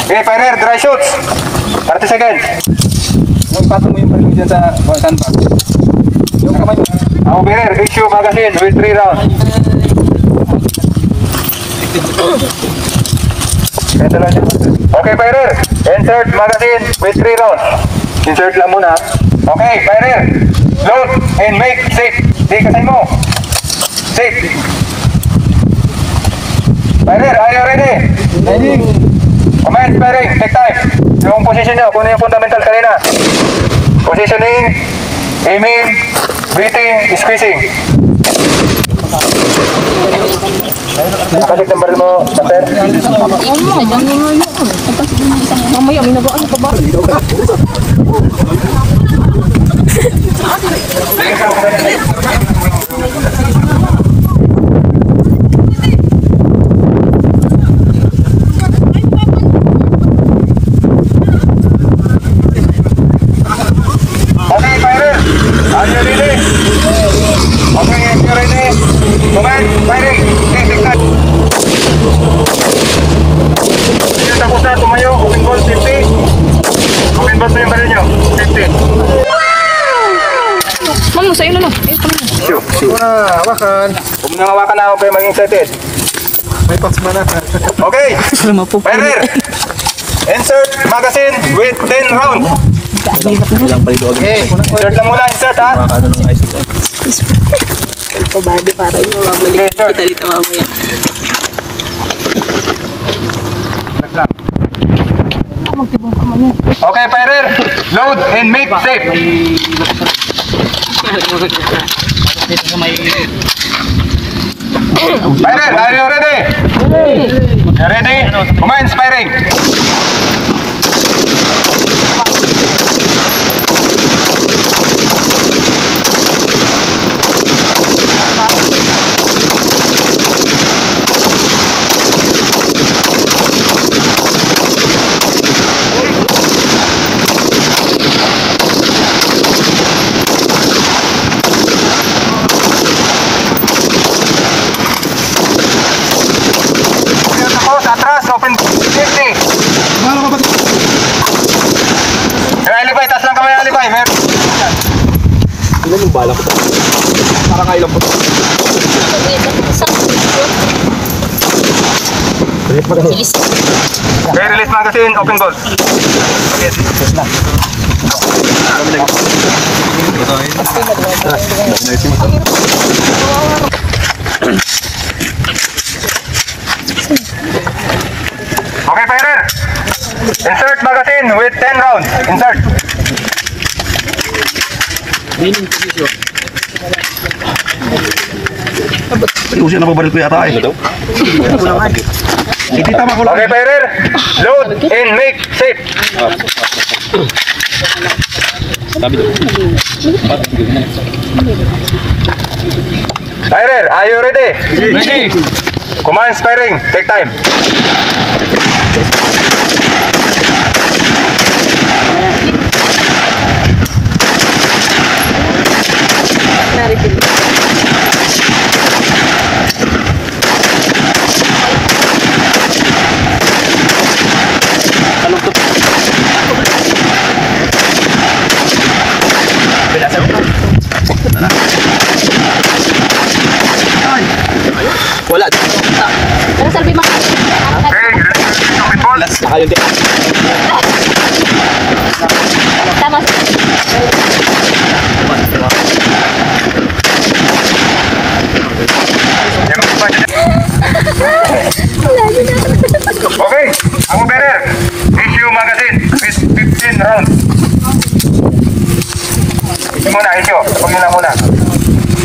Okay, firer, dry shoots. 30 seconds. Patong mo yung baril dyan sa sandbag. Yung kamay mo. Ako, firer, issue magazine with 3 rounds. Okay, firer, insert magazine with 3 rounds. Insert lang muna. Okay, firer, load and make safe. Di kasay mo. Safe. Firer, are you ready? Ready. Commence firing, take time. Yung position nyo, kung ano yung fundamental kanina. Positioning, aiming, breathing, squeezing. Nakasik ng baril mo, Master? Mamaya, may nabaan ka ba? Ma'am, sa'yo na lang. Hawakan. Huwag na hawakan na ako kayo maging excited. May packs ba na? Okay. Firer. Insert magazine with 10 rounds. Okay. Insert lang muna. Insert ha. Pabadi para yung mabalik kita dito mamaya. Okay, firer. Load and make safe. Firer, are you ready? Ready? Commence firing. Open 50. Yung alibay, taas lang kamay yung alibay. Meron. Ilan yung bala ko ito? Parang kailang po ito. Okay, release magazine, open goal. Okay, release na. Okay, firer. Insert magazine with 10 rounds. Insert. Usiya na pabaril ko yata eh. Hindi tama ko lang. Okay, firer. Load and make safe. Firer, are you ready? Ready. Commence firing. Take time. Wala. Pero salbi mo. Saka yun din. Tama. Okay, ako better. Issue magazine with 15 rounds. Issue muna, issue. Tapos nyo lang muna.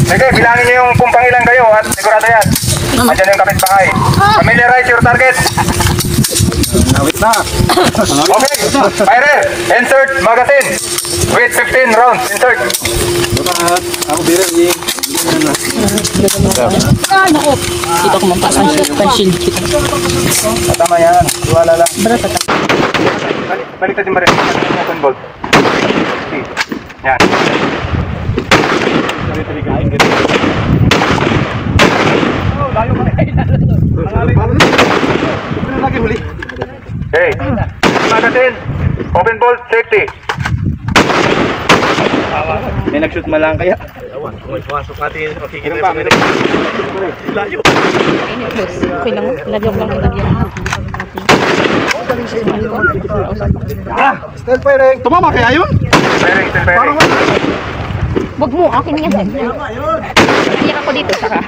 Sige, bilangin nyo yung kung pangilan kayo at sigurado yan. Andiyan yung kapitbahay. Familiarize your target. Nawit na. Okay, firer, insert magazine with 15 rounds. Insert. Ako better. Naku. Dito ko mampapansin kita. Tama yan. Wala lang. Berat ata. Balik natin ba rin? Open ball. Yan. Layo ka na. Lagi huli. Hey. magazine. Open bolt, safety. May nag-shoot malang kaya. Okay lang. Nagyok lang kita dyan. Still firing. Tumama kaya yun? Firing, still firing. Wag mo, akin yan. Iyak ako dito, saka.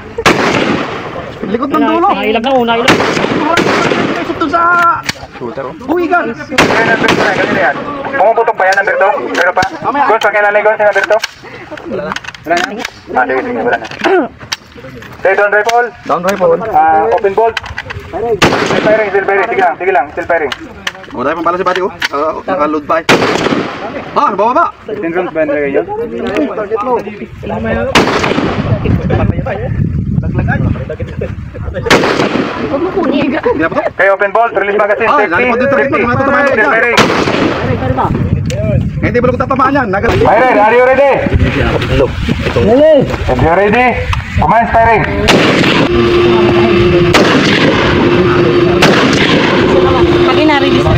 Likod ng dulo. Nailag na, nailag. Isip to sa... Buhigan. Kaya number 2 na, ganyan yan. Pumuputok pa yan, number 2? Pero pa? Gons, pakilalay Gons, yung number 2? Wala na? Sige, sige, wala na. Stay down rifle. Down rifle. Open bolt. Still firing, still firing. Sige lang, still firing. O, dahil pang pala si Pati, oh. Naka-load pa eh. Ah, nababa. 15 rounds ba yung nilagay yun? Huwag mo kunin. Hindi na pa to? Okay, open bolt, release magazine, Ah, safety. lalipad dito, lalipad. May tatamaan Still dyan. firing. Hindi ba lang tatamaan yan? Firing, are you ready? If you're ready, commence firing. Pag ina-release.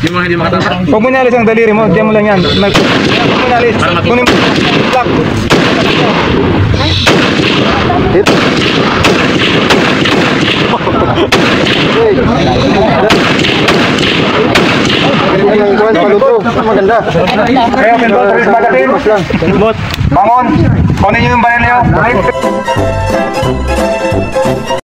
Yung mga hindi makatama. Huwag mo inalis ang daliri mo, diyan mo lang yan. Huwag mo inalis. Kunin mo. Lock. Okay, open bolt, release magazine. Bangon. Kunin nyo yung baril nyo.